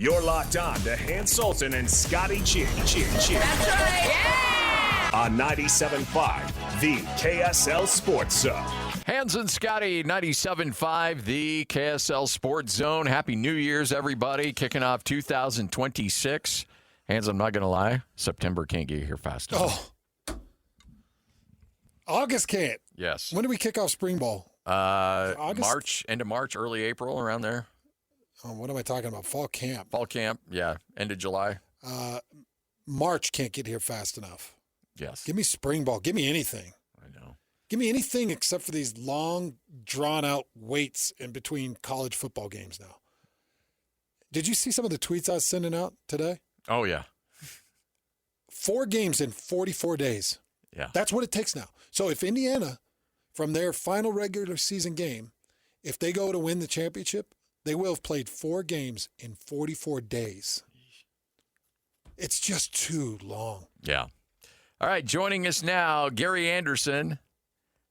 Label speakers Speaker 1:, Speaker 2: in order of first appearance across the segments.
Speaker 1: You're locked on to Hans Sultan and Scotty Chin.
Speaker 2: That's right. Yeah!
Speaker 1: On 97.5, the KSL Sports Zone.
Speaker 3: Hans and Scotty, 97.5, the KSL Sports Zone. Happy New Year's, everybody. Kicking off 2026. Hans, I'm not going to lie. September can't get here fast enough.
Speaker 4: Oh. August can't.
Speaker 3: Yes.
Speaker 4: When do we kick off spring ball? August?
Speaker 3: March, end of March, early April, around there.
Speaker 4: Oh, what am I talking about? Fall camp.
Speaker 3: Fall camp, yeah. End of July.
Speaker 4: March can't get here fast enough.
Speaker 3: Yes.
Speaker 4: Give me spring ball. Give me anything.
Speaker 3: I know.
Speaker 4: Give me anything except for these long, drawn-out waits in between college football games now. Did you see some of the tweets I was sending out today?
Speaker 3: Oh, yeah.
Speaker 4: 4 games in 44 days.
Speaker 3: Yeah.
Speaker 4: That's what it takes now. So if Indiana, from their final regular season game, if they go to win the championship, they will have played 4 games in 44 days. It's just too long.
Speaker 3: Yeah. All right, joining us now, Gary Andersen.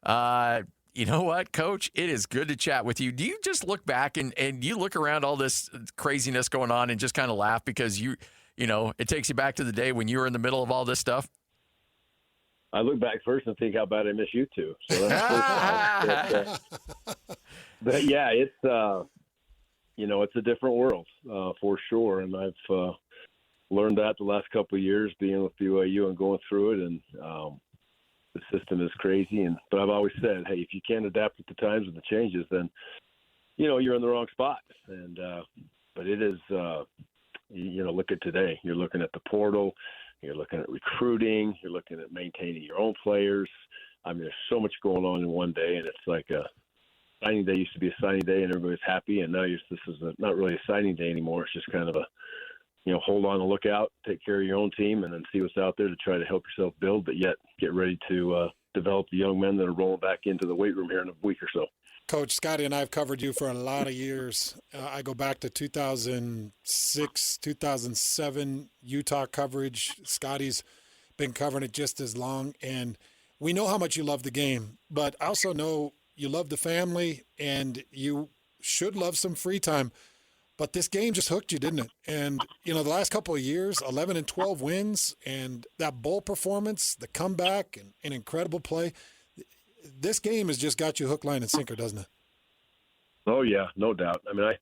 Speaker 3: You know what, Coach? It is good to chat with you. Do you just look back and you look around all this craziness going on and just kind of laugh because you know, it takes you back to the day when you were in the middle of all this stuff?
Speaker 5: I look back first and think how bad I miss you two. So that's but yeah, it's it's a different world for sure, and I've learned that the last couple of years being with BYU and going through it, and the system is crazy. But I've always said, hey, if you can't adapt with the times and the changes, then you're in the wrong spot. And but it is, look at today. You're looking at the portal. You're looking at recruiting. You're looking at maintaining your own players. I mean, there's so much going on in one day, and it's like a signing day used to be a signing day, and everybody's happy. And now this is not really a signing day anymore. It's just kind of a, hold on and look out, take care of your own team, and then see what's out there to try to help yourself build, but yet get ready to develop the young men that are rolling back into the weight room here in a week or so.
Speaker 4: Coach, Scotty and I have covered you for a lot of years. I go back to 2006, 2007 Utah coverage. Scotty's been covering it just as long, and we know how much you love the game, but I also know you love the family, and you should love some free time. But this game just hooked you, didn't it? And, the last couple of years, 11 and 12 wins, and that bowl performance, the comeback, and an incredible play. This game has just got you hook, line, and sinker, doesn't it?
Speaker 5: Oh, yeah, no doubt. I mean,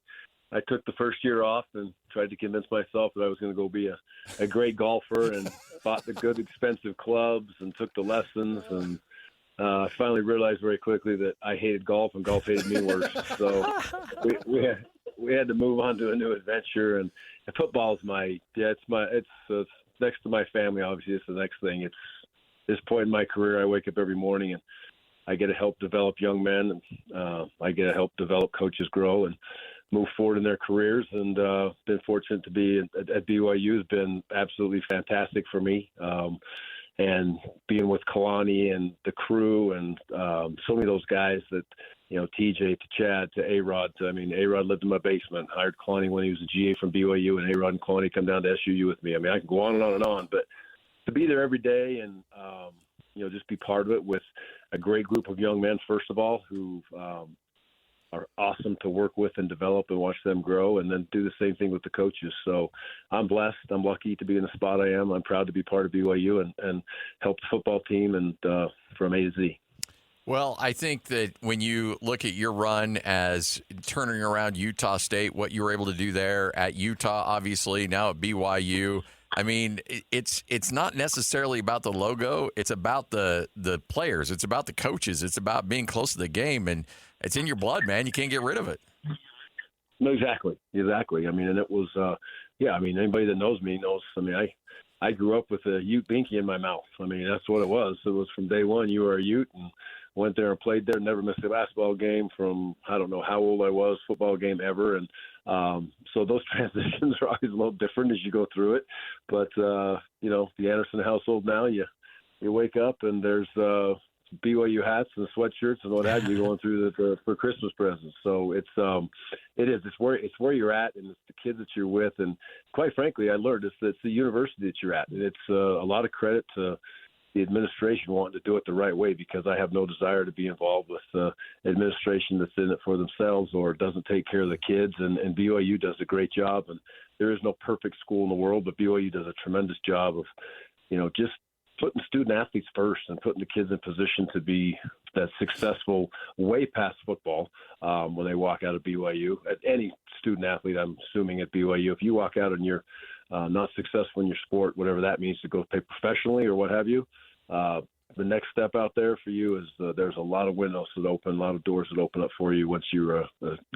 Speaker 5: I took the first year off and tried to convince myself that I was going to go be a great golfer and bought the good, expensive clubs and took the lessons. And I finally realized very quickly that I hated golf and golf hated me worse. So we had to move on to a new adventure. And football is it's next to my family, obviously. It's the next thing. It's this point in my career, I wake up every morning and I get to help develop young men, and I get to help develop coaches grow and move forward in their careers. And been fortunate to be at BYU has been absolutely fantastic for me. And being with Kalani and the crew and so many of those guys that, TJ to Chad to A-Rod. A-Rod lived in my basement, hired Kalani when he was a GA from BYU, and A-Rod and Kalani come down to SUU with me. I mean, I can go on and on and on, but to be there every day and, just be part of it with a great group of young men, first of all, who are awesome to work with and develop and watch them grow, and then do the same thing with the coaches. So I'm blessed. I'm lucky to be in the spot I am. I'm proud to be part of BYU and help the football team and from A to Z.
Speaker 3: Well, I think that when you look at your run as turning around Utah State, what you were able to do there at Utah, obviously, now at BYU, I mean, it's not necessarily about the logo. It's about the players. It's about the coaches. It's about being close to the game, and it's in your blood, man. You can't get rid of it.
Speaker 5: No, exactly. I mean, and it was, anybody that knows me knows. I mean, I grew up with a Ute binky in my mouth. I mean, that's what it was. It was from day one. You were a Ute, and went there and played there. Never missed a basketball game from I don't know how old I was, football game ever, and so those transitions are always a little different as you go through it. But the Andersen household now, you wake up and there's BYU hats and sweatshirts and what have you going through for Christmas presents. So it's where you're at, and it's the kids that you're with, and quite frankly, I learned it's the university that you're at, and it's a lot of credit to the administration wanting to do it the right way, because I have no desire to be involved with administration that's in it for themselves or doesn't take care of the kids. And BYU does a great job, and there is no perfect school in the world, but BYU does a tremendous job of, just putting student athletes first and putting the kids in position to be that successful way past football when they walk out of BYU. At any student athlete, I'm assuming at BYU, if you walk out and you're not successful in your sport, whatever that means, to go play professionally or what have you, the next step out there for you is there's a lot of windows that open, a lot of doors that open up for you once you're a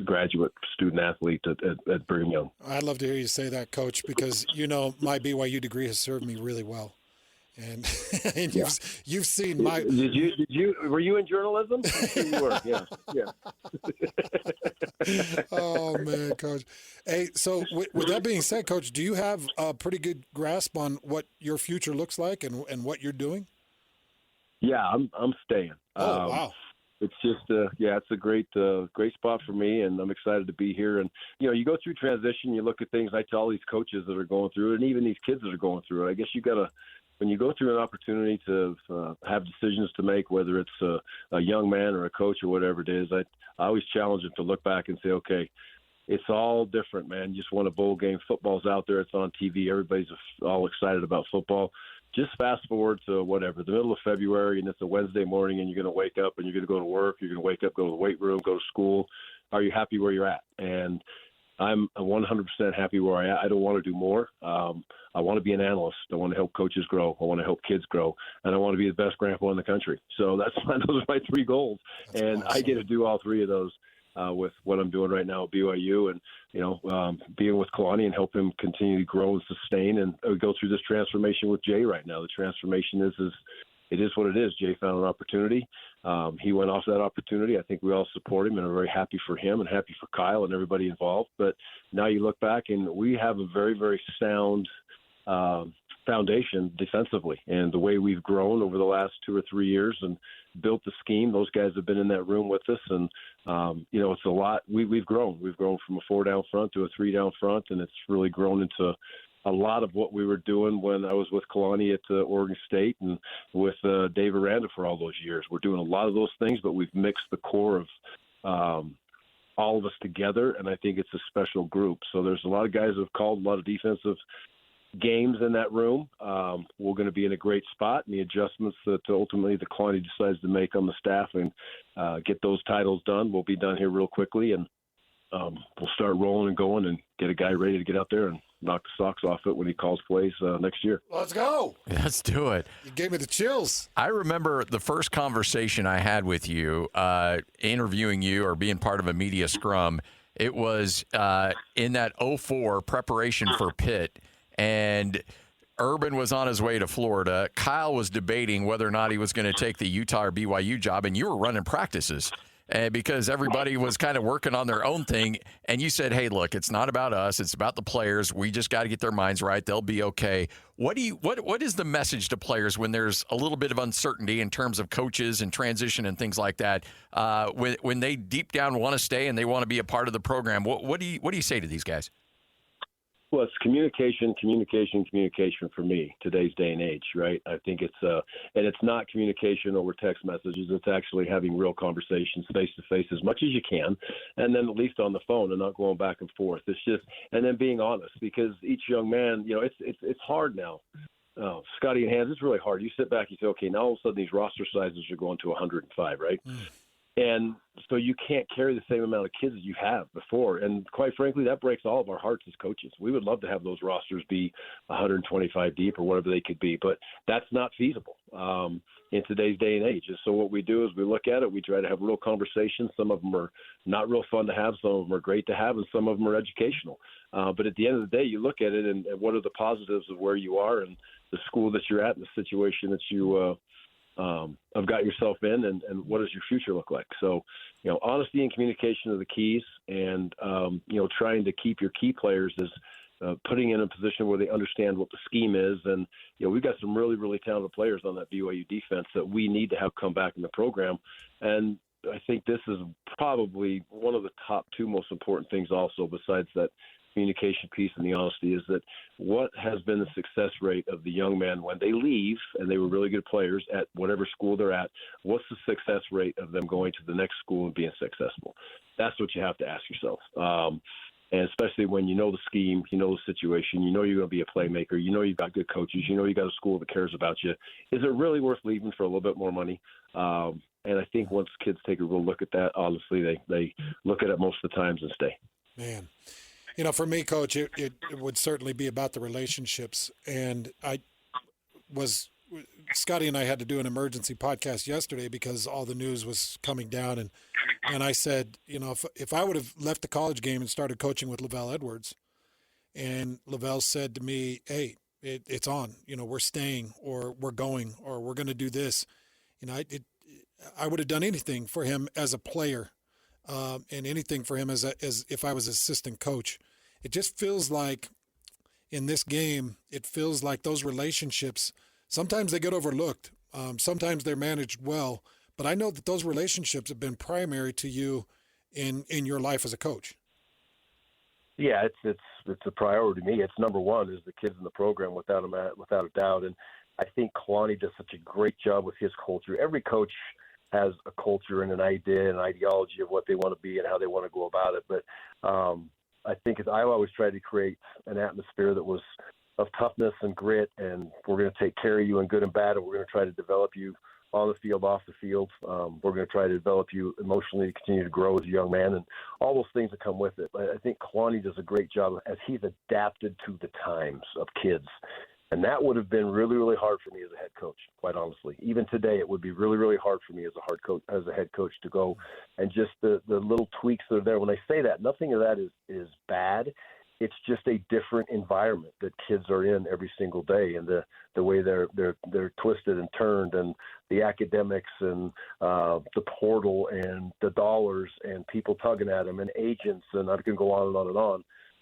Speaker 5: graduate student athlete at Brigham Young.
Speaker 4: I'd love to hear you say that, Coach, because my BYU degree has served me really well. And, and you've seen my.
Speaker 5: Were you in journalism? I'm sure you were. Yeah.
Speaker 4: Oh man, Coach. Hey, so with that being said, Coach, do you have a pretty good grasp on what your future looks like and what you're doing?
Speaker 5: Yeah, I'm staying.
Speaker 4: Oh wow.
Speaker 5: It's just it's a great spot for me, and I'm excited to be here. And you go through transition, you look at things. I tell all these coaches that are going through it, and even these kids that are going through it. I guess you got to. When you go through an opportunity to have decisions to make, whether it's a young man or a coach or whatever it is, I always challenge them to look back and say, okay, it's all different, man. You just won a bowl game. Football's out there. It's on TV. Everybody's all excited about football. Just fast forward to whatever, the middle of February, and it's a Wednesday morning, and you're going to wake up and you're going to go to work. You're going to wake up, go to the weight room, go to school. Are you happy where you're at? And I'm 100% happy where I am. I don't want to do more. I want to be an analyst. I want to help coaches grow. I want to help kids grow. And I want to be the best grandpa in the country. So those are my three goals. That's awesome. I get to do all three of those with what I'm doing right now at BYU, and, being with Kalani and help him continue to grow and sustain and go through this transformation with Jay right now. The transformation is it is what it is. Jay found an opportunity. He went off that opportunity. I think we all support him and are very happy for him and happy for Kyle and everybody involved. But now you look back, and we have a very, very sound foundation defensively. And the way we've grown over the last 2 or 3 years and built the scheme, those guys have been in that room with us. And, it's a lot. We've grown. We've grown from a 4-down front to a 3-down front, and it's really grown into a lot of what we were doing when I was with Kalani at Oregon State and with Dave Aranda for all those years. We're doing a lot of those things, but we've mixed the core of all of us together, and I think it's a special group. So there's a lot of guys that have called a lot of defensive games in that room. We're going to be in a great spot, and the adjustments that ultimately the Kalani decides to make on the staff and get those titles done will be done here real quickly, and we'll start rolling and going and get a guy ready to get out there and knock the socks off it when he calls plays next year.
Speaker 4: Let's go.
Speaker 3: Let's do it.
Speaker 4: You gave me the chills.
Speaker 3: I remember the first conversation I had with you, interviewing you or being part of a media scrum. It was in that 2004 preparation for Pitt, and Urban was on his way to Florida. Kyle was debating whether or not he was going to take the Utah or BYU job, and you were running practices. Because everybody was kind of working on their own thing. And you said, hey, look, it's not about us. It's about the players. We just got to get their minds right. They'll be okay. What is the message to players when there's a little bit of uncertainty in terms of coaches and transition and things like that? When they deep down want to stay and they want to be a part of the program, what do you say to these guys?
Speaker 5: Well, it's communication for me, today's day and age, right? I think it's and it's not communication over text messages. It's actually having real conversations face-to-face as much as you can, and then at least on the phone and not going back and forth. It's just, and then being honest, because each young man, it's hard now. Scotty and Hans, it's really hard. You sit back, you say, okay, now all of a sudden these roster sizes are going to 105, right? And so you can't carry the same amount of kids as you have before. And quite frankly, that breaks all of our hearts as coaches. We would love to have those rosters be 125 deep or whatever they could be, but that's not feasible in today's day and age. And so what we do is we look at it, we try to have real conversations. Some of them are not real fun to have, some of them are great to have, and some of them are educational. But at the end of the day, you look at it and what are the positives of where you are and the school that you're at and the situation that you have got yourself in, and what does your future look like? So, honesty and communication are the keys, and, trying to keep your key players is putting in a position where they understand what the scheme is. And, we've got some really, really talented players on that BYU defense that we need to have come back in the program. And I think this is probably one of the top two most important things also, besides that communication piece and the honesty, is that what has been the success rate of the young men when they leave and they were really good players at whatever school they're at, what's the success rate of them going to the next school and being successful? That's what you have to ask yourself. And especially when you know the scheme, you know the situation, you know you're going to be a playmaker, you know you've got good coaches, you know you got a school that cares about you. Is it really worth leaving for a little bit more money? And I think once kids take a real look at that, honestly, they look at it most of the times and stay.
Speaker 4: Man, for me, Coach, it would certainly be about the relationships. And Scotty and I had to do an emergency podcast yesterday because all the news was coming down. And I said, if I would have left the college game and started coaching with Lavelle Edwards, and Lavelle said to me, hey, it's on, we're staying, or we're going, or we're going to do this. I would have done anything for him as a player, and anything for him as if I was assistant coach. It just feels like in this game, it feels like those relationships, sometimes they get overlooked. Sometimes they're managed well, but I know that those relationships have been primary to you in your life as a coach.
Speaker 6: Yeah, it's a priority to me. It's number one is the kids in the program without a doubt. And I think Kalani does such a great job with his culture. Every coach has a culture and an idea and ideology of what they want to be and how they want to go about it. But I think I always tried to create an atmosphere that was of toughness and grit, and we're going to take care of you in good and bad, and we're going to try to develop you on the field, off the field. We're going to try to develop you emotionally to continue to grow as a young man and all those things that come with it. But I think Kalani does a great job as he's adapted to the times of kids. And that would have been really, really hard for me as a head coach, quite honestly. Even today, it would be really, really hard for me as a head coach to go and just the little tweaks that are there. When I say that, nothing of that is bad. It's just a different environment that kids are in every single day, and the way they're twisted and turned, and the academics and the portal and the dollars and people tugging at them and agents, and I can go on and on and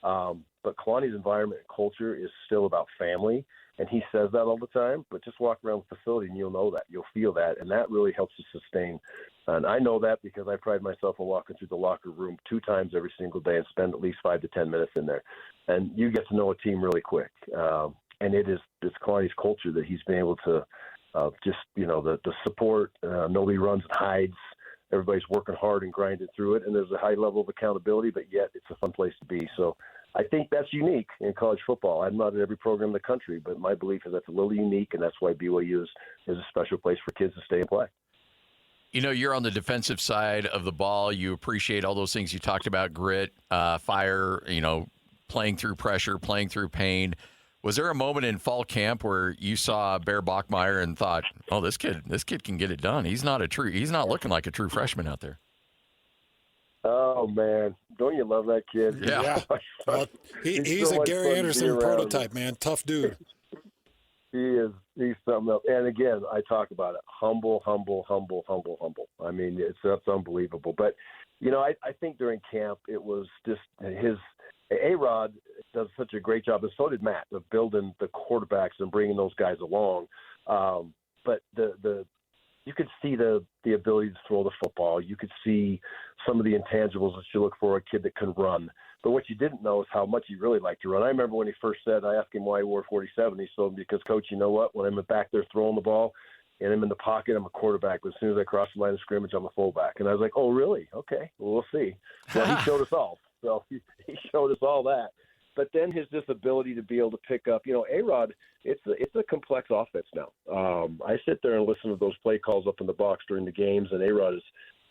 Speaker 6: on. But Kalani's environment and culture is still about family, and he says that all the time. But just walk around the facility and you'll know that. You'll feel that, and that really helps to sustain. And I know that because I pride myself on walking through the locker room 2 times every single day and spend at least 5 to 10 minutes in there. And you get to know a team really quick. And it's Kalani's culture that he's been able to the support. Nobody runs and hides. Everybody's working hard and grinding through it, and there's a high level of accountability, but yet it's a fun place to be. So I think that's unique in college football. I'm not at every program in the country, but my belief is that's a little unique, and that's why BYU is a special place for kids to stay and play.
Speaker 3: You're on the defensive side of the ball. You appreciate all those things you talked about, grit, fire, playing through pressure, playing through pain. Was there a moment in fall camp where you saw Bear Bachmeier and thought, "Oh, this kid can get it done. He's not looking like a true freshman out there."
Speaker 6: Oh man, don't you love that kid?
Speaker 3: Yeah.
Speaker 4: Well, he's
Speaker 6: so
Speaker 4: a Gary Andersen prototype, man. Tough dude.
Speaker 6: He's something else. And again, I talk about it. Humble. I mean, that's unbelievable. But, I think during camp it was just his A-Rod does such a great job, and so did Matt, of building the quarterbacks and bringing those guys along. But you could see the ability to throw the football. You could see some of the intangibles that you look for a kid that can run. But what you didn't know is how much he really liked to run. I remember when he first said, I asked him why he wore 47. He told me, because, Coach, you know what? When I'm back there throwing the ball and I'm in the pocket, I'm a quarterback. But as soon as I cross the line of scrimmage, I'm a fullback. And I was like, oh, really? Okay, well, we'll see. Well, he showed us all. So he showed us all that. But then his ability to be able to pick up, A-Rod, it's a complex offense now. I sit there and listen to those play calls up in the box during the games, and A-Rod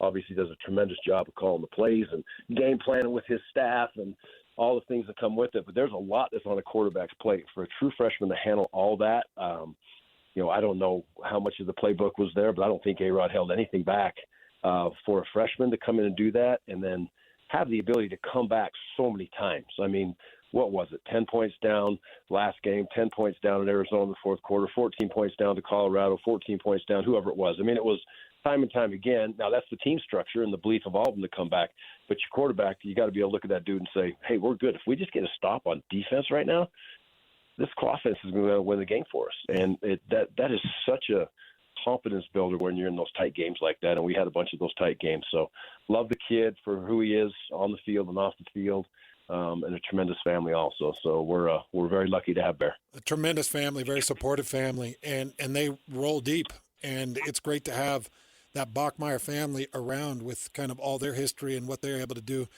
Speaker 6: obviously does a tremendous job of calling the plays and game planning with his staff and all the things that come with it. But there's a lot that's on a quarterback's plate. For a true freshman to handle all that, I don't know how much of the playbook was there, but I don't think A-Rod held anything back for a freshman to come in and do that and then have the ability to come back so many times. I mean, what was it, 10 points down last game, 10 points down in Arizona in the fourth quarter, 14 points down to Colorado, 14 points down, whoever it was. I mean, it was time and time again. Now, that's the team structure and the belief of all of them to come back. But your quarterback, you got to be able to look at that dude and say, hey, we're good. If we just get a stop on defense right now, this offense is going to win the game for us. And that is such a confidence builder when you're in those tight games like that. And we had a bunch of those tight games. So love the kid for who he is on the field and off the field. And a tremendous family also. So we're very lucky to have Bear.
Speaker 4: A tremendous family, very supportive family, and they roll deep. And it's great to have that Bachmeier family around with kind of all their history and what they're able to do.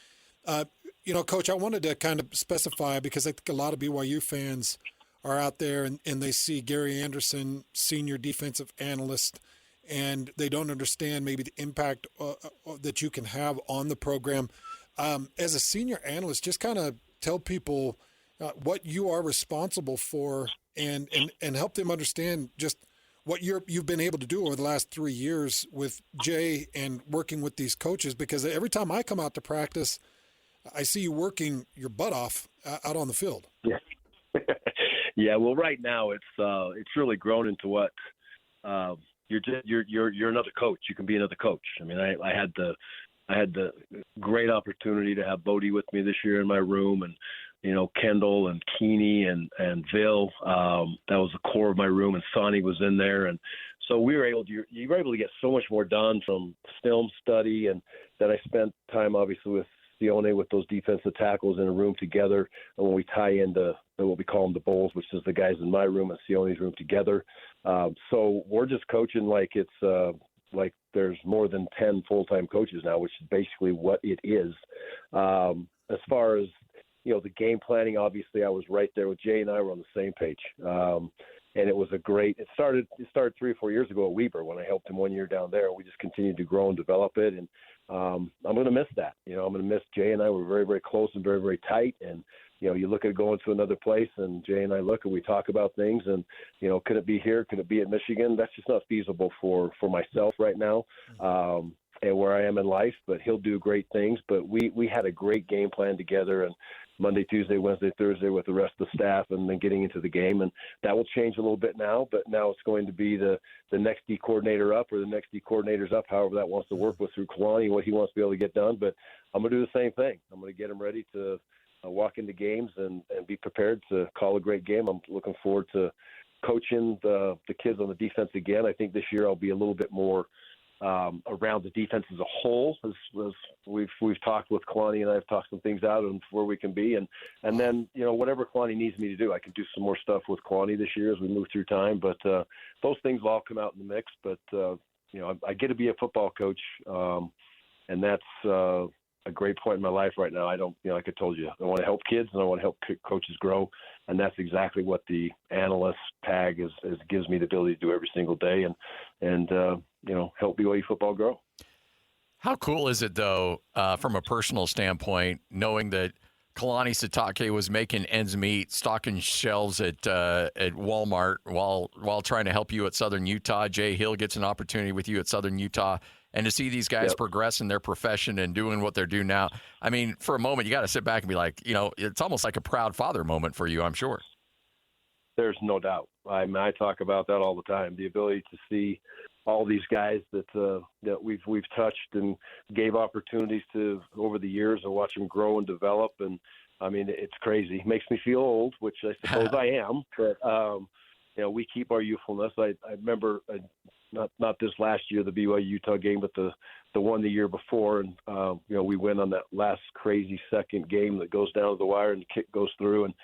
Speaker 4: Coach, I wanted to kind of specify because I think a lot of BYU fans are out there and they see Gary Andersen, senior defensive analyst, and they don't understand maybe the impact that you can have on the program. As a senior analyst, just kind of tell people what you are responsible for and help them understand just what you've been able to do over the last 3 years with Jay and working with these coaches, because every time I come out to practice, I see you working your butt off out on the field.
Speaker 5: Yeah. Yeah. Well, right now it's really grown into what you're another coach. You can be another coach. I mean, I had the great opportunity to have Bodie with me this year in my room, and Kendall and Keeney and Vil. That was the core of my room, and Sonny was in there, and so you were able to get so much more done from film study, and then I spent time obviously with Sione with those defensive tackles in a room together, and when we tie into what we call them the bowls, which is the guys in my room and Sione's room together. So we're just coaching like it's like there's more than 10 full-time coaches now, which is basically what it is. As far as the game planning, obviously I was right there with Jay, and I were on the same page. And it was it started 3 or 4 years ago at Weber when I helped him 1 year down there. We just continued to grow and develop it. And I'm going to miss that. I'm going to miss Jay and I. We're very, very close and very, very tight. And, you look at going to another place, and Jay and I look and we talk about things, and, could it be here? Could it be at Michigan? That's just not feasible for myself right now. And where I am in life, but he'll do great things. But we had a great game plan together, and Monday, Tuesday, Wednesday, Thursday with the rest of the staff, and then getting into the game. And that will change a little bit now, but now it's going to be the next D coordinator up or the next D coordinators up, however that wants to work with through Kalani, what he wants to be able to get done. But I'm going to do the same thing. I'm going to get him ready to walk into games and be prepared to call a great game. I'm looking forward to coaching the kids on the defense again. I think this year I'll be a little bit more around the defense as a whole, as we've talked with Kalani, and I've talked some things out on where we can be, and then whatever Kalani needs me to do, I can do some more stuff with Kalani this year as we move through time. But those things will all come out in the mix. But I get to be a football coach, and that's a great point in my life right now. I don't, like I told you, I want to help kids and I want to help coaches grow, and that's exactly what the analyst tag gives me the ability to do every single day, and help BYU football grow.
Speaker 3: How cool is it, though, from a personal standpoint, knowing that Kalani Sitake was making ends meet, stocking shelves at Walmart while trying to help you at Southern Utah? Jay Hill gets an opportunity with you at Southern Utah, and to see these guys progress in their profession and doing what they're doing now. I mean, for a moment, you got to sit back and be like, it's almost like a proud father moment for you, I'm sure.
Speaker 5: There's no doubt. I mean, I talk about that all the time. The ability to see all these guys that we've touched and gave opportunities to over the years, and watch them grow and develop. And I mean, it's crazy. It makes me feel old, which I suppose I am. But we keep our youthfulness. I remember not this last year, the BYU Utah game, but the one the year before, and we win on that last crazy second game that goes down to the wire and the kick goes through. And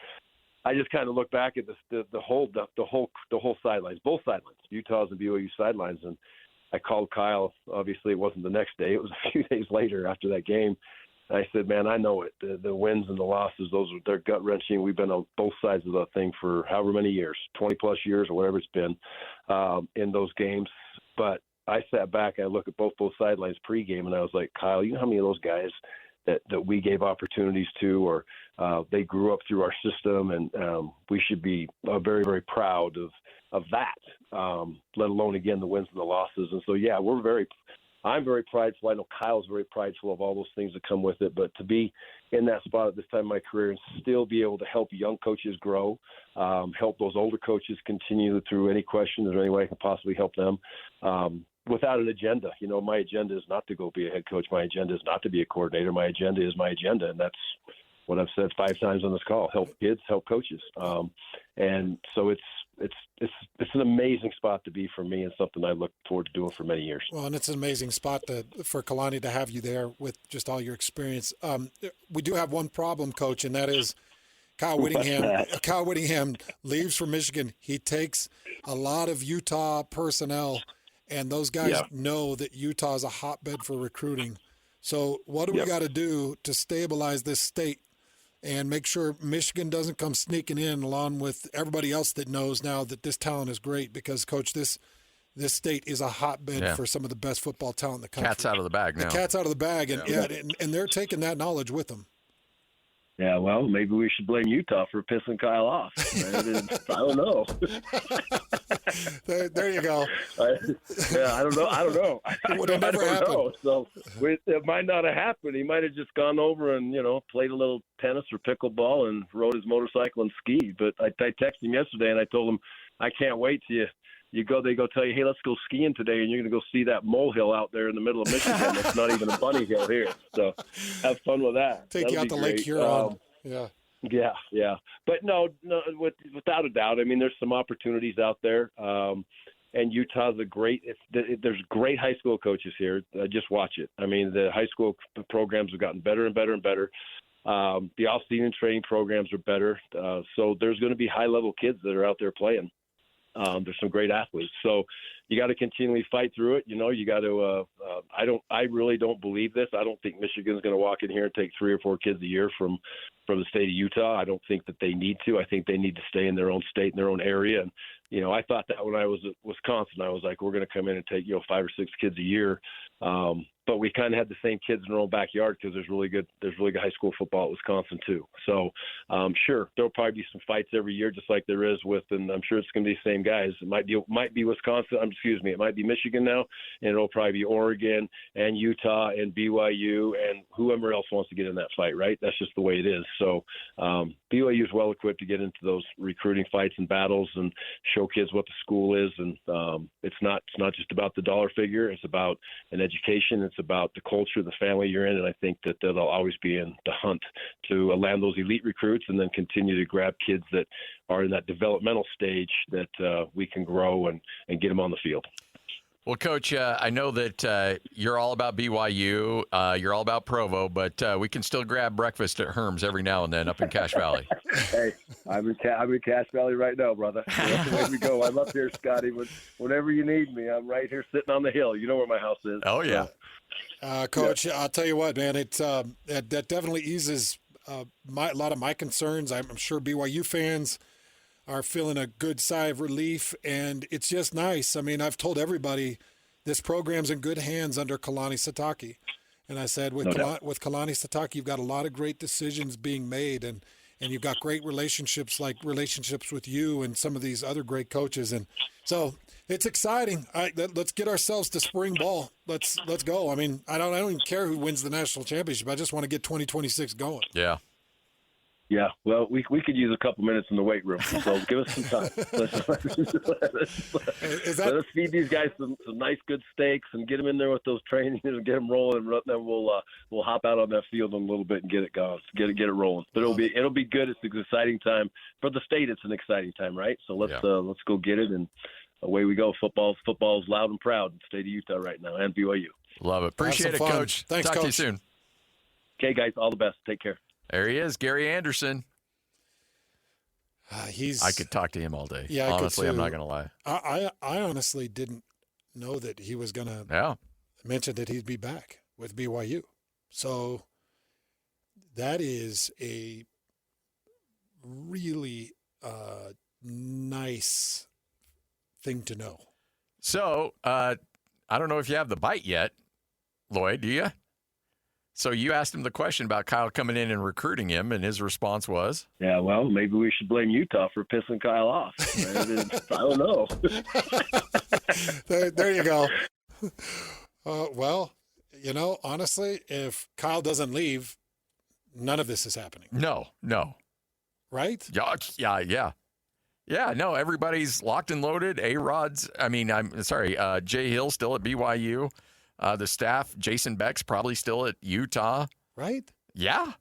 Speaker 5: I just kind of look back at the whole sidelines, both sidelines, Utah's and BYU sidelines, and I called Kyle. Obviously, it wasn't the next day; it was a few days later after that game. And I said, "Man, I know it. The wins and the losses; they're gut wrenching. We've been on both sides of that thing for however many years, 20 plus years or whatever it's been, in those games. But I sat back, I look at both sidelines pregame, and I was like, Kyle, you know how many of those guys that we gave opportunities to, or they grew up through our system, and we should be very, very proud of that, let alone, again, the wins and the losses. And so, yeah, I'm very prideful. I know Kyle's very prideful of all those things that come with it, but to be in that spot at this time in my career and still be able to help young coaches grow, help those older coaches continue through any questions or any way I can possibly help them, without an agenda. My agenda is not to go be a head coach. My agenda is not to be a coordinator. My agenda is my agenda, and that's what I've said 5 times on this call: help kids, help coaches. And so it's an amazing spot to be for me, and something I look forward to doing for many years.
Speaker 4: Well, and it's an amazing spot for Kalani to have you there with just all your experience. We do have one problem, Coach, and that is Kyle Whittingham. Kyle Whittingham leaves for Michigan. He takes a lot of Utah personnel, and those guys know that Utah is a hotbed for recruiting. So what do we
Speaker 5: Yep.
Speaker 4: got to do to stabilize this state and make sure Michigan doesn't come sneaking in along with everybody else that knows now that this talent is great? Because, Coach, this state is a hotbed for some of the best football talent in the country.
Speaker 3: Cat's out of the bag now.
Speaker 4: The cat's out of the bag, and they're taking that knowledge with them.
Speaker 5: Yeah, well, maybe we should blame Utah for pissing Kyle off. I don't know.
Speaker 4: There you go.
Speaker 5: I don't know.
Speaker 4: Would have never happened.
Speaker 5: So it might not have happened. He might have just gone over and, played a little tennis or pickleball and rode his motorcycle and skied. But I texted him yesterday and I told him, I can't wait till you go. They go tell you, hey, let's go skiing today, and you're going to go see that molehill out there in the middle of Michigan. That's not even a bunny hill here. So have fun with that.
Speaker 4: Take you out to Lake Huron.
Speaker 5: Yeah. But no, without a doubt. I mean, there's some opportunities out there. And Utah's there's great high school coaches here. Just watch it. I mean, the high school programs have gotten better and better and better. The off-season training programs are better. So there's going to be high-level kids that are out there playing. There's some great athletes. So you got to continually fight through it. You got to I really don't believe this. I don't think Michigan's going to walk in here and take 3 or 4 kids a year from the state of Utah. I don't think that they need to. I think they need to stay in their own state, in their own area. And, I thought that when I was at Wisconsin, I was like, we're going to come in and take, 5 or 6 kids a year. But we kind of had the same kids in our own backyard because there's really good high school football at Wisconsin too. So sure, there'll probably be some fights every year, just like there is and I'm sure it's going to be the same guys. It might be Wisconsin. It might be Michigan now, and it'll probably be Oregon and Utah and BYU and whoever else wants to get in that fight. Right? That's just the way it is. So BYU is well equipped to get into those recruiting fights and battles and show kids what the school is. And it's not just about the dollar figure. It's about an education. It's about the culture, the family you're in, and I think that they'll always be in the hunt to land those elite recruits and then continue to grab kids that are in that developmental stage that we can grow and get them on the field.
Speaker 3: Well, Coach, I know that you're all about BYU, you're all about Provo, but we can still grab breakfast at Herm's every now and then up in Cache Valley.
Speaker 5: Hey, I'm in Cache Valley right now, brother. That's the way we go. I'm up here, Scotty. Whenever you need me, I'm right here sitting on the hill. You know where my house is.
Speaker 3: Oh, yeah.
Speaker 4: Coach, yeah. I'll tell you what, man, that definitely eases a lot of my concerns. I'm sure BYU fans are feeling a good sigh of relief, and it's just nice. I mean, I've told everybody this program's in good hands under Kalani Sitake. And I said, with Kalani Sitake, you've got a lot of great decisions being made, and you've got great relationships with you and some of these other great coaches. And so it's exciting. Let's get ourselves to spring ball. Let's go. I mean, I don't even care who wins the national championship. I just want to get 2026 going.
Speaker 3: Yeah.
Speaker 5: Yeah, well, we could use a couple minutes in the weight room, so give us some time. Let us feed these guys some nice, good steaks and get them in there with those trainings and get them rolling. And then we'll hop out on that field in a little bit and get it going, get it rolling. But it'll be good. It's an exciting time for the state. It's an exciting time, right? So let's go get it, and away we go. Football's loud and proud in the state of Utah right now, and BYU.
Speaker 3: Love it. Appreciate it, Coach.
Speaker 4: Thanks,
Speaker 3: Talk
Speaker 4: Coach.
Speaker 3: to you soon.
Speaker 5: Okay, guys, all the best. Take care.
Speaker 3: There he is, Gary Andersen.
Speaker 4: I
Speaker 3: could talk to him all day.
Speaker 4: Yeah,
Speaker 3: honestly, I'm not going to lie.
Speaker 4: I honestly didn't know that he was going to mention that he'd be back with BYU. So that is a really nice thing to know.
Speaker 3: So I don't know if you have the bite yet, Lloyd, do you? So you asked him the question about Kyle coming in and recruiting him, and his response was?
Speaker 5: Yeah, well, maybe we should blame Utah for pissing Kyle off. I don't know.
Speaker 4: There you go. Well, honestly, if Kyle doesn't leave, none of this is happening.
Speaker 3: No.
Speaker 4: Right?
Speaker 3: Yeah. Yeah, no, everybody's locked and loaded. Jay Hill still at BYU. The staff, Jason Beck's probably still at Utah.
Speaker 4: Right?
Speaker 3: Yeah.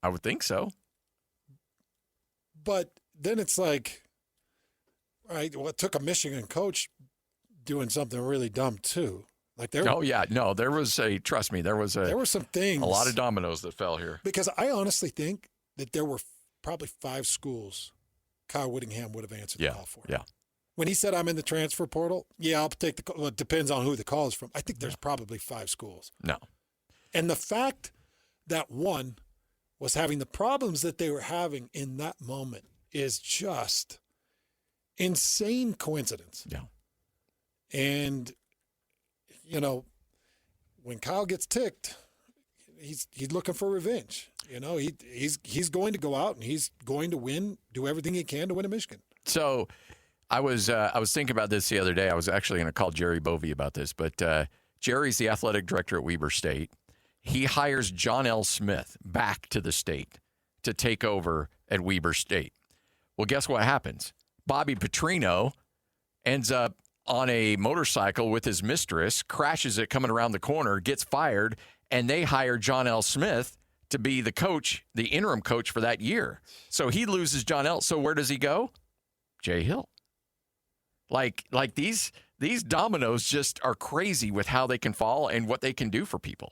Speaker 3: I would think so.
Speaker 4: But then it's like, right, what took a Michigan coach doing something really dumb too. There was some things.
Speaker 3: A lot of dominoes that fell here.
Speaker 4: Because I honestly think that there were probably 5 schools Kyle Whittingham would have answered the call for.
Speaker 3: Yeah.
Speaker 4: When he said, I'm in the transfer portal, yeah, I'll take the call. Well, it depends on who the call is from. I think there's probably 5 schools.
Speaker 3: No.
Speaker 4: And the fact that one was having the problems that they were having in that moment is just insane coincidence.
Speaker 3: Yeah.
Speaker 4: And, you know, when Kyle gets ticked, he's looking for revenge. You know, he's going to go out and he's going to win, do everything he can to win in Michigan.
Speaker 3: So I was thinking about this the other day. I was actually going to call Jerry Bovee about this, but Jerry's the athletic director at Weber State. He hires John L. Smith back to the state to take over at Weber State. Well, guess what happens? Bobby Petrino ends up on a motorcycle with his mistress, crashes it coming around the corner, gets fired, and they hire John L. Smith to be the coach, the interim coach for that year. So he loses John L. So where does he go? Jay Hill. Like these dominoes just are crazy with how they can fall and what they can do for people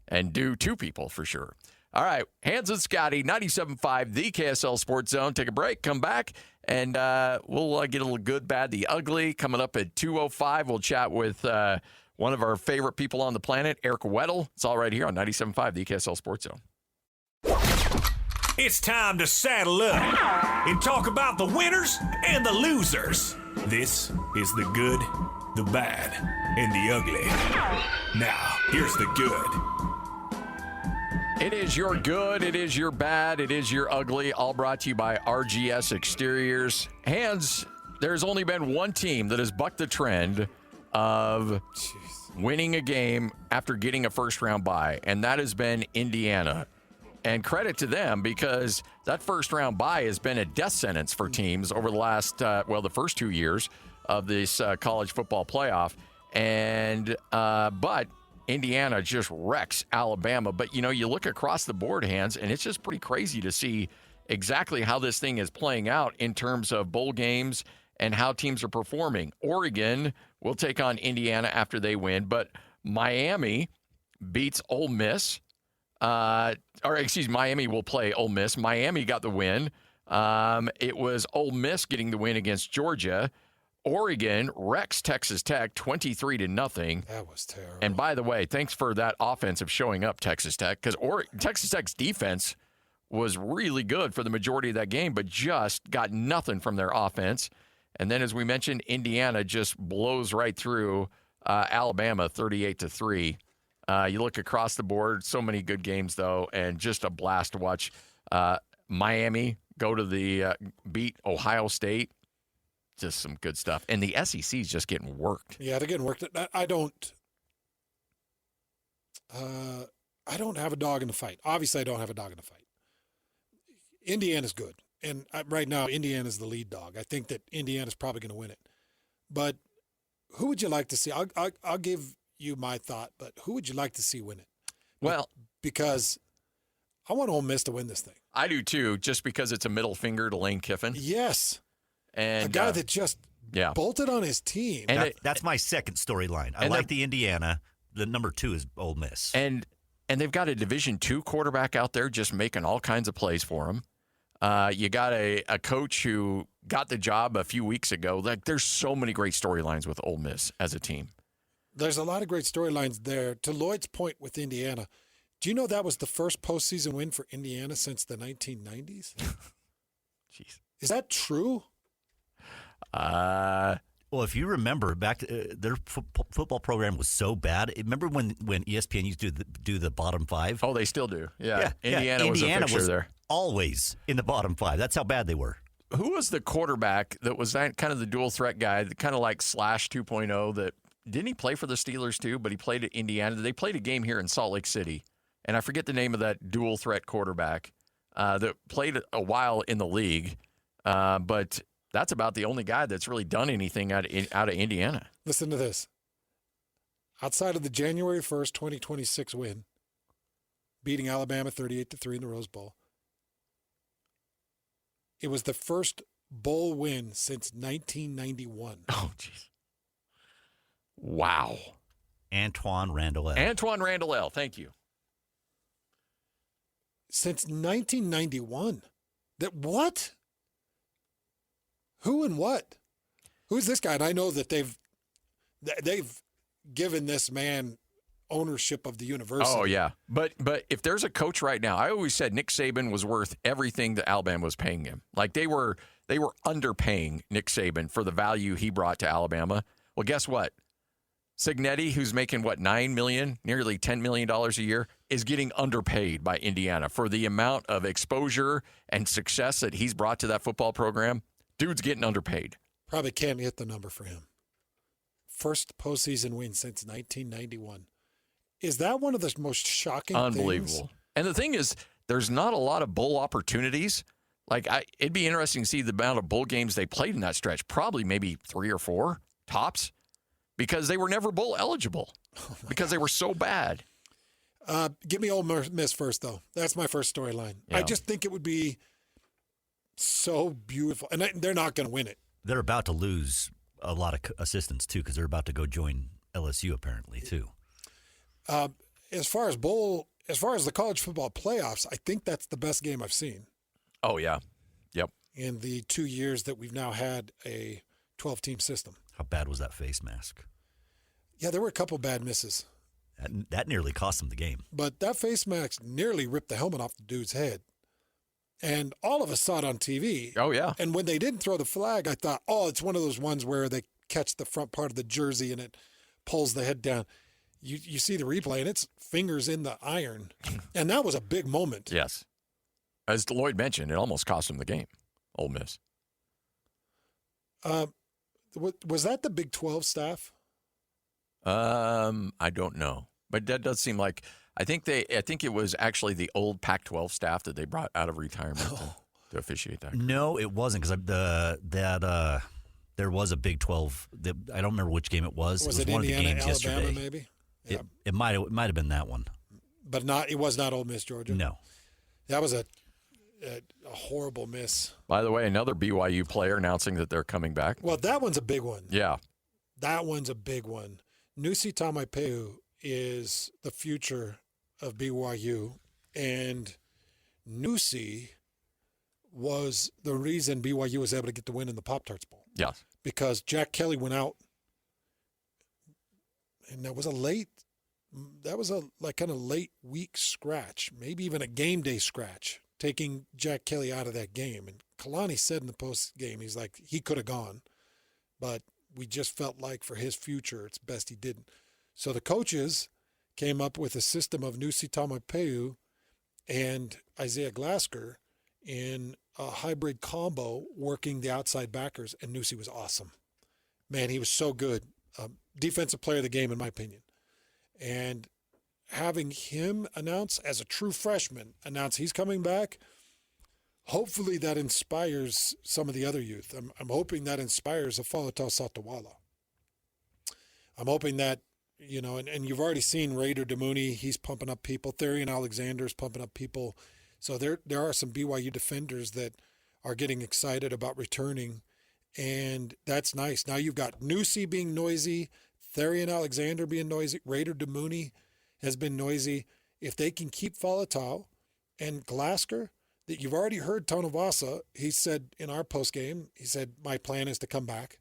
Speaker 3: and do to people for sure. All right, Hans and Scotty, 97.5, the KSL Sports Zone. Take a break, come back, and we'll get a little good, bad, the ugly. Coming up at 2:05, we'll chat with one of our favorite people on the planet, Eric Weddle. It's all right here on 97.5, the KSL Sports Zone.
Speaker 1: It's time to saddle up and talk about the winners and the losers. This is the good, the bad, and the ugly. Now, here's the good.
Speaker 3: It is your good, it is your bad, it is your ugly, all brought to you by RGS Exteriors. Hans, there's only been one team that has bucked the trend of winning a game after getting a first-round bye, and that has been Indiana. And credit to them because that first-round bye has been a death sentence for teams over the last, the first 2 years of this college football playoff. And but Indiana just wrecks Alabama. But, you know, you look across the board, Hans, and it's just pretty crazy to see exactly how this thing is playing out in terms of bowl games and how teams are performing. Oregon will take on Indiana after they win, but Miami beats Ole Miss. Miami will play Ole Miss. Miami got the win. It was Ole Miss getting the win against Georgia. Oregon wrecks Texas Tech 23-0.
Speaker 4: That was terrible.
Speaker 3: And by the way, thanks for that offensive showing up, Texas Tech, because Texas Tech's defense was really good for the majority of that game, but just got nothing from their offense. And then, as we mentioned, Indiana just blows right through Alabama 38-3. You look across the board, so many good games, though, and just a blast to watch Miami go to the beat Ohio State. Just some good stuff. And the SEC is just getting worked.
Speaker 4: Yeah, they're getting worked. I don't have a dog in the fight. Obviously, I don't have a dog in the fight. Indiana's good. And right now, Indiana's the lead dog. I think that Indiana's probably going to win it. But who would you like to see? I'll give you my thought, but who would you like to see win it?
Speaker 3: Well,
Speaker 4: because I want Ole Miss to win this thing.
Speaker 3: I do too, just because it's a middle finger to Lane Kiffin.
Speaker 4: Yes.
Speaker 3: And
Speaker 4: a guy that just bolted on his team.
Speaker 7: And that's my second storyline. I like the Indiana. The number 2 is Ole Miss.
Speaker 3: And they've got a Division II quarterback out there just making all kinds of plays for him. You got a coach who got the job a few weeks ago. Like, there's so many great storylines with Ole Miss as a team.
Speaker 4: There's a lot of great storylines there. To Lloyd's point with Indiana, do you know that was the first postseason win for Indiana since the 1990s?
Speaker 3: Jeez.
Speaker 4: Is that true?
Speaker 7: Well, if you remember back, their football program was so bad. Remember when ESPN used to do the bottom 5?
Speaker 3: Oh, they still do. Yeah. Indiana was a fixture there.
Speaker 7: Always in the bottom 5. That's how bad they were.
Speaker 3: Who was the quarterback that was kind of the dual threat guy, kind of like Slash 2.0 that didn't he play for the Steelers too, but he played at Indiana. They played a game here in Salt Lake City, and I forget the name of that dual threat quarterback that played a while in the league, but that's about the only guy that's really done anything out of Indiana.
Speaker 4: Listen to this. Outside of the January 1st, 2026 win, beating Alabama 38-3 in the Rose Bowl, it was the first bowl win since 1991.
Speaker 3: Oh, jeez. Wow.
Speaker 7: Antoine Randall.
Speaker 3: Thank you.
Speaker 4: Since 1991. That what? Who and what? who's this guy? And I know that they've given this man ownership of the university.
Speaker 3: Oh, yeah. But if there's a coach right now, I always said Nick Saban was worth everything that Alabama was paying him. Like they were underpaying Nick Saban for the value he brought to Alabama. Well, guess what? Cignetti, who's making, $9 million, nearly $10 million a year, is getting underpaid by Indiana for the amount of exposure and success that he's brought to that football program. Dude's getting underpaid.
Speaker 4: Probably can't hit the number for him. First postseason win since 1991. Is that one of the most shocking
Speaker 3: Unbelievable.
Speaker 4: things?
Speaker 3: And the thing is, there's not a lot of bowl opportunities. It'd be interesting to see the amount of bowl games they played in that stretch. Probably maybe 3 or 4 tops, because they were never bowl eligible because they were so bad.
Speaker 4: Give me Ole Miss first, though. That's my first storyline.
Speaker 3: Yeah.
Speaker 4: I just think it would be so beautiful. And they're not going to win it.
Speaker 7: They're about to lose a lot of assistants, too, because they're about to go join LSU, apparently, too.
Speaker 4: As far as the college football playoffs, I think that's the best game I've seen.
Speaker 3: Oh, yeah. Yep.
Speaker 4: In the 2 years that we've now had a 12-team system.
Speaker 7: How bad was that face mask?
Speaker 4: Yeah, there were a couple bad misses.
Speaker 7: That nearly cost them the game.
Speaker 4: But that face mask nearly ripped the helmet off the dude's head. And all of us saw it on TV.
Speaker 3: Oh, yeah.
Speaker 4: And when they didn't throw the flag, I thought, it's one of those ones where they catch the front part of the jersey and it pulls the head down. You see the replay, and it's fingers in the iron. And that was a big moment.
Speaker 3: Yes. As Lloyd mentioned, it almost cost him the game, Ole Miss.
Speaker 4: Was that the Big 12 staff?
Speaker 3: I don't know. But that does seem like I think it was actually the old Pac-12 staff that they brought out of retirement to officiate that.
Speaker 7: No, it wasn't, because there was a Big 12. I don't remember which game it was.
Speaker 4: Was
Speaker 7: it
Speaker 4: it
Speaker 7: one
Speaker 4: Indiana,
Speaker 7: of the games
Speaker 4: Alabama,
Speaker 7: yesterday.
Speaker 4: maybe? Yeah.
Speaker 7: It might have been that one.
Speaker 4: But it was not Ole Miss, Georgia.
Speaker 7: No.
Speaker 4: That was a horrible miss.
Speaker 3: By the way, another BYU player announcing that they're coming back.
Speaker 4: Well, that one's a big one.
Speaker 3: Yeah.
Speaker 4: That one's a big one. Nusi Taumapeu is the future of BYU, and Nusi was the reason BYU was able to get the win in the Pop-Tarts Bowl.
Speaker 3: Yes.
Speaker 4: Because Jack Kelly went out, and that was a kind of late week scratch, maybe even a game day scratch, taking Jack Kelly out of that game. And Kalani said in the post game, he's like, he could have gone, but we just felt like for his future, it's best he didn't. So the coaches came up with a system of Nusi Taumapeu and Isaiah Glasker in a hybrid combo working the outside backers, and Nusi was awesome. Man, he was so good. Defensive player of the game, in my opinion. And having him announce, as a true freshman, announce he's coming back, hopefully that inspires some of the other youth. I'm hoping that inspires a Falatau Satawala. I'm hoping that, and you've already seen Raider Damuni, he's pumping up people. Therian Alexander's pumping up people. So there are some BYU defenders that are getting excited about returning, and that's nice. Now you've got Nusi being noisy, Therian Alexander being noisy, Raider Damuni has been noisy. If they can keep Falatau and Glasker, that you've already heard Tonavasa, he said in our postgame, he said, my plan is to come back.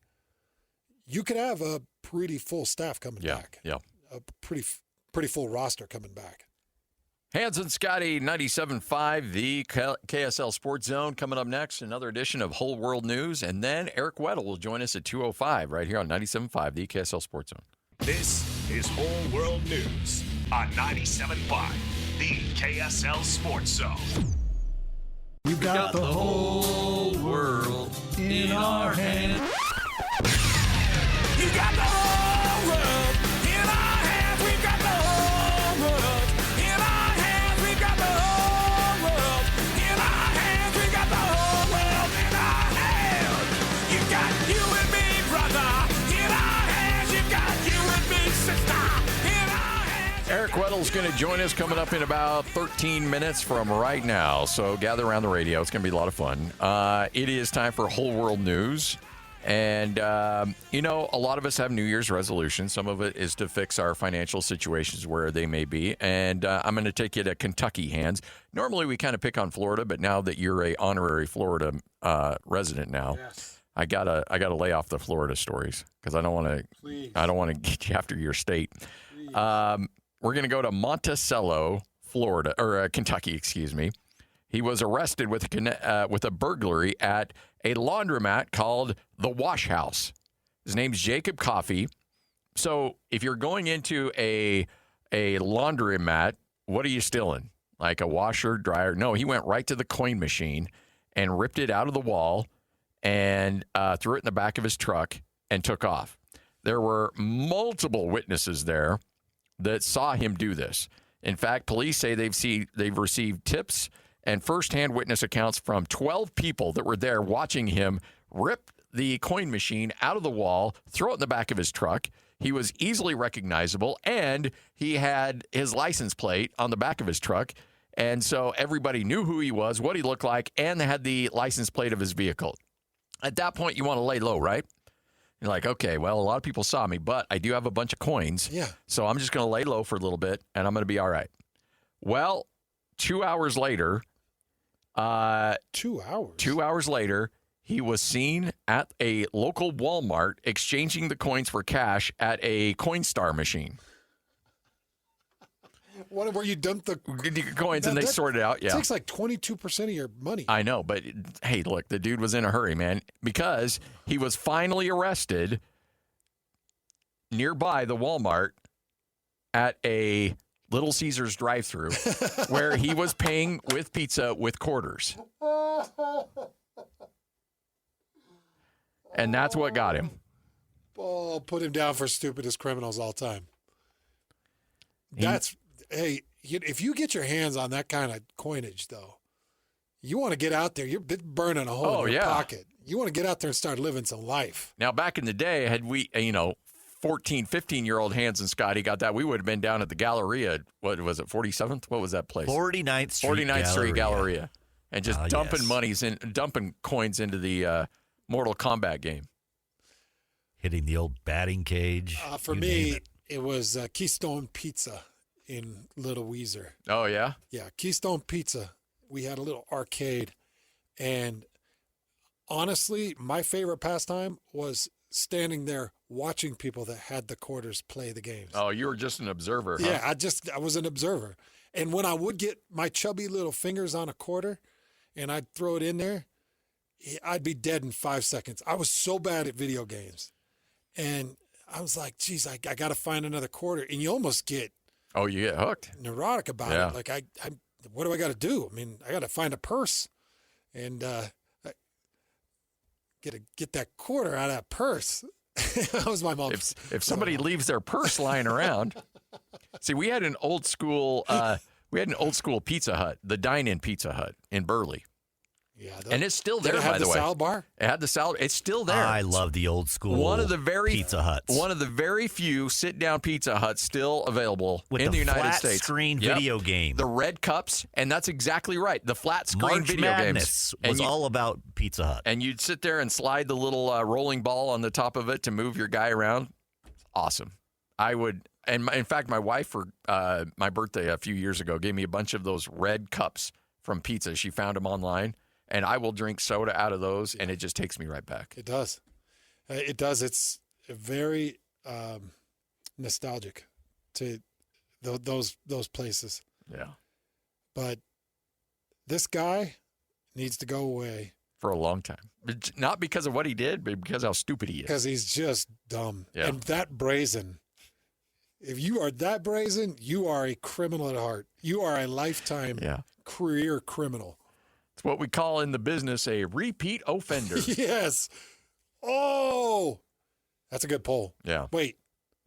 Speaker 4: You could have a pretty full staff coming back.
Speaker 3: Yeah.
Speaker 4: A pretty full roster coming back.
Speaker 3: Hans and Scotty, 97.5, the KSL Sports Zone. Coming up next, another edition of Whole World News. And then Eric Weddle will join us at 2:05 right here on 97.5, the KSL Sports Zone.
Speaker 1: This is Whole World News on 97.5, the KSL Sports Zone.
Speaker 8: We've got the whole world in our hands.
Speaker 1: You got the whole world in our hands. We've got the whole world in our hands. We've got the whole world in our hands. We've got the whole world in our hands. You got you and me, brother, in our hands. You've got you and me, sister, in our hands.
Speaker 3: Eric Weddle's going to join us coming up in about 13 minutes from right now. So gather around the radio. It's going to be a lot of fun. It is time for Whole World News. And, a lot of us have New Year's resolutions. Some of it is to fix our financial situations where they may be. And I'm going to take you to Kentucky, Hans. Normally we kind of pick on Florida, but now that you're a honorary Florida resident now, yes. I gotta lay off the Florida stories because I don't want to get you after your state. We're gonna go to Monticello, Florida, or Kentucky, excuse me. He was arrested with a burglary at a laundromat called the Wash House. His name's Jacob Coffey. So if you're going into a laundromat, what are you stealing? Like a washer, dryer? No, he went right to the coin machine and ripped it out of the wall and threw it in the back of his truck and took off. There were multiple witnesses there that saw him do this. In fact, police say they've received tips and firsthand witness accounts from 12 people that were there watching him rip the coin machine out of the wall, throw it in the back of his truck. He was easily recognizable, and he had his license plate on the back of his truck. And so everybody knew who he was, what he looked like, and they had the license plate of his vehicle. At that point, you want to lay low, right? You're like, okay, well, a lot of people saw me, but I do have a bunch of coins.
Speaker 4: Yeah.
Speaker 3: So I'm just going to lay low for a little bit, and I'm going to be all right. Well, 2 hours later.
Speaker 4: 2 hours?
Speaker 3: 2 hours later, he was seen at a local Walmart exchanging the coins for cash at a Coinstar machine.
Speaker 4: What, where you dump the
Speaker 3: coins and they sort it out? Yeah.
Speaker 4: It takes like 22% of your money.
Speaker 3: I know, but hey, look, the dude was in a hurry, man, because he was finally arrested nearby the Walmart at a Little Caesars drive-thru where he was paying with pizza with quarters. And that's what got him.
Speaker 4: Oh, put him down for stupidest criminals all time. Hey, if you get your hands on that kind of coinage, though, you want to get out there. You're burning a hole in your pocket. You want to get out there and start living some life.
Speaker 3: Now, back in the day, had we, 14, 15-year-old Hans and Scotty got that, we would have been down at the Galleria. What was it, 47th? What was that place?
Speaker 7: 49th Street
Speaker 3: 49th Street Galleria. And just dumping
Speaker 7: yes.
Speaker 3: dumping coins into the Mortal Kombat game.
Speaker 7: Hitting the old batting cage.
Speaker 4: For me, it was Keystone Pizza in Little Weezer.
Speaker 3: Oh, yeah?
Speaker 4: Yeah, Keystone Pizza. We had a little arcade. And honestly, my favorite pastime was standing there watching people that had the quarters play the games.
Speaker 3: Oh, you were just an observer, huh?
Speaker 4: Yeah, I was an observer. And when I would get my chubby little fingers on a quarter and I'd throw it in there, I'd be dead in 5 seconds. I was so bad at video games. And I was like, geez, I got to find another quarter. And you almost get
Speaker 3: you get hooked.
Speaker 4: Neurotic about it. Like, I what do I got to do? I mean, I got to find a purse and get that quarter out of that purse. That was my mom.
Speaker 3: If somebody leaves their purse lying around, see, we had an old school Pizza Hut, the dine-in Pizza Hut in Burley.
Speaker 4: Yeah,
Speaker 3: and it's still there, by the way. Did it have the
Speaker 4: salad bar?
Speaker 3: It had the salad. It's still there.
Speaker 7: I love the old school Pizza Huts.
Speaker 3: One of the very few sit-down Pizza Huts still available in the United States.
Speaker 7: With the flat-screen video game.
Speaker 3: The red cups, and that's exactly right. The flat-screen video
Speaker 7: Madness
Speaker 3: games.
Speaker 7: was all about Pizza Hut.
Speaker 3: And you'd sit there and slide the little rolling ball on the top of it to move your guy around. Awesome. I would, and in fact, my wife for my birthday a few years ago gave me a bunch of those red cups from pizza. She found them online. And I will drink soda out of those, and it just takes me right back.
Speaker 4: It does. It does. It's very nostalgic to those places.
Speaker 3: Yeah.
Speaker 4: But this guy needs to go away.
Speaker 3: For a long time. Not because of what he did, but because how stupid he is.
Speaker 4: Because he's just dumb.
Speaker 3: Yeah.
Speaker 4: And that brazen. If you are that brazen, you are a criminal at heart. You are a lifetime career criminal.
Speaker 3: It's what we call in the business a repeat offender.
Speaker 4: Yes. Oh, that's a good poll.
Speaker 3: Yeah.
Speaker 4: Wait.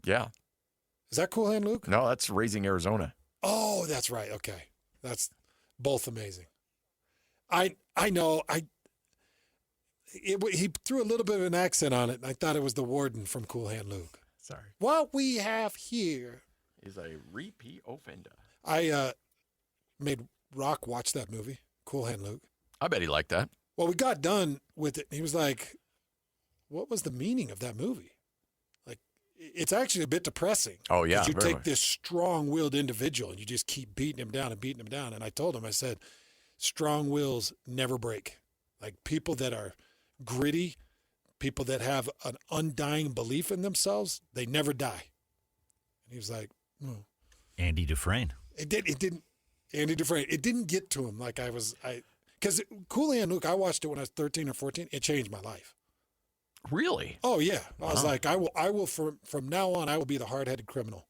Speaker 3: Yeah.
Speaker 4: Is that Cool Hand Luke?
Speaker 3: No, that's Raising Arizona.
Speaker 4: Oh, that's right. Okay. That's both amazing. I know. He threw a little bit of an accent on it, and I thought it was the warden from Cool Hand Luke.
Speaker 3: Sorry.
Speaker 4: What we have here
Speaker 3: is a repeat offender.
Speaker 4: I made Rock watch that movie. Cool Hand Luke.
Speaker 3: I bet he liked that.
Speaker 4: Well, we got done with it. He was like, what was the meaning of that movie? Like, it's actually a bit depressing.
Speaker 3: Oh, yeah.
Speaker 4: You take this strong-willed individual and you just keep beating him down and beating him down. And I told him, I said, strong wills never break. Like, people that are gritty, people that have an undying belief in themselves, they never die. And he was like,
Speaker 7: Andy Dufresne.
Speaker 4: It didn't. Andy Dufresne. It didn't get to him like because Cooley and Luke, I watched it when I was 13 or 14. It changed my life.
Speaker 3: Really?
Speaker 4: Oh yeah. I was like, I will from now on, I will be the hard-headed criminal,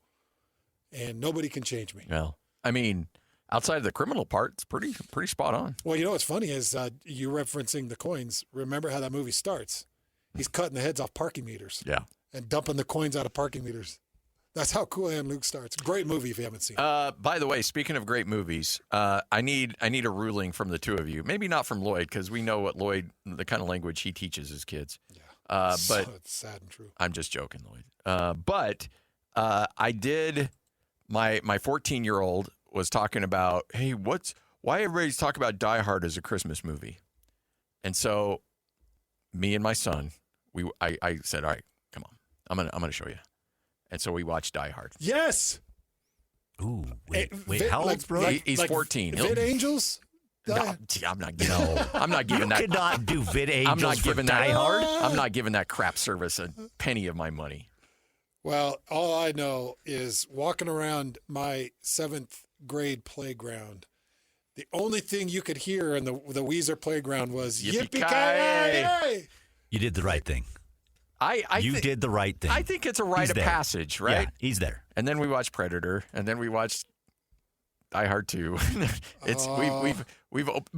Speaker 4: and nobody can change me.
Speaker 3: Well, I mean, outside of the criminal part, it's pretty spot on.
Speaker 4: Well, you know what's funny is you referencing the coins. Remember how that movie starts? He's cutting the heads off parking meters.
Speaker 3: Yeah.
Speaker 4: And dumping the coins out of parking meters. That's how Cool and Luke starts. Great movie if you haven't seen it.
Speaker 3: By the way, speaking of great movies, I need a ruling from the two of you. Maybe not from Lloyd, because we know what the kind of language he teaches his kids.
Speaker 4: Yeah.
Speaker 3: But
Speaker 4: it's sad and true.
Speaker 3: I'm just joking, Lloyd. But I did. My 14-year-old was talking about, hey, why everybody's talking about Die Hard as a Christmas movie, and so me and my son, I said, all right, come on, I'm gonna show you. And so we watched Die Hard.
Speaker 4: Yes.
Speaker 7: Ooh, wait, how old's bro?
Speaker 3: He's 14.
Speaker 4: Vid Angels?
Speaker 3: No, I'm not giving. I'm not giving that.
Speaker 7: You cannot do Vid Angels
Speaker 3: I'm not
Speaker 7: for
Speaker 3: giving
Speaker 7: Die
Speaker 3: that
Speaker 7: Hard.
Speaker 3: I'm not giving that crap service a penny of my money.
Speaker 4: Well, all I know is walking around my 7th grade playground, the only thing you could hear in the Weezer playground was yippee-ki-yay!
Speaker 7: You did the right thing. You did the right thing.
Speaker 3: I think it's a rite
Speaker 7: He's
Speaker 3: of
Speaker 7: there.
Speaker 3: passage, right?
Speaker 7: Yeah, he's there.
Speaker 3: And then we watched Predator, and then we watched Die Hard 2. But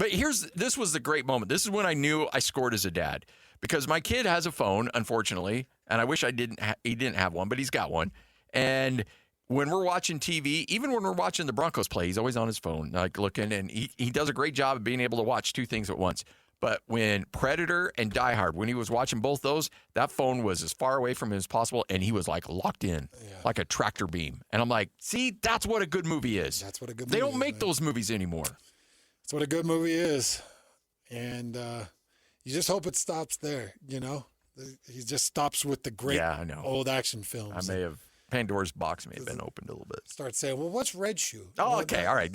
Speaker 3: this was the great moment. This is when I knew I scored as a dad, because my kid has a phone, unfortunately, and I wish he didn't have one, but he's got one. And when we're watching TV, even when we're watching the Broncos play, he's always on his phone, like looking, and he does a great job of being able to watch two things at once. But when Predator and Die Hard, when he was watching both those, that phone was as far away from him as possible, and he was like locked in, like a tractor beam. And I'm like, see, that's what a good movie is.
Speaker 4: That's what a good movie is.
Speaker 3: They don't make those movies anymore.
Speaker 4: That's what a good movie is. And you just hope it stops there, you know? He just stops with the great old action films.
Speaker 3: Pandora's box may have been opened a little bit.
Speaker 4: Start saying, well, what's Red Shoe?
Speaker 3: Oh, okay. All right.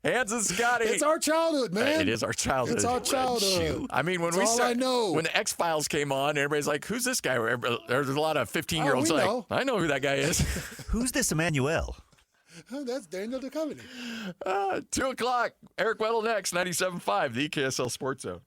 Speaker 3: Hans and Scotty.
Speaker 4: It's our childhood, man.
Speaker 3: It is our childhood.
Speaker 4: It's our childhood.
Speaker 3: I mean, when the X-Files came on, everybody's like, who's this guy? There's a lot of 15-year-olds like, I know who that guy is.
Speaker 7: Who's this Emmanuel?
Speaker 4: Oh, that's Daniel Duchovny.
Speaker 3: 2 o'clock. Eric Weddle next, 97.5, the KSL Sports Zone.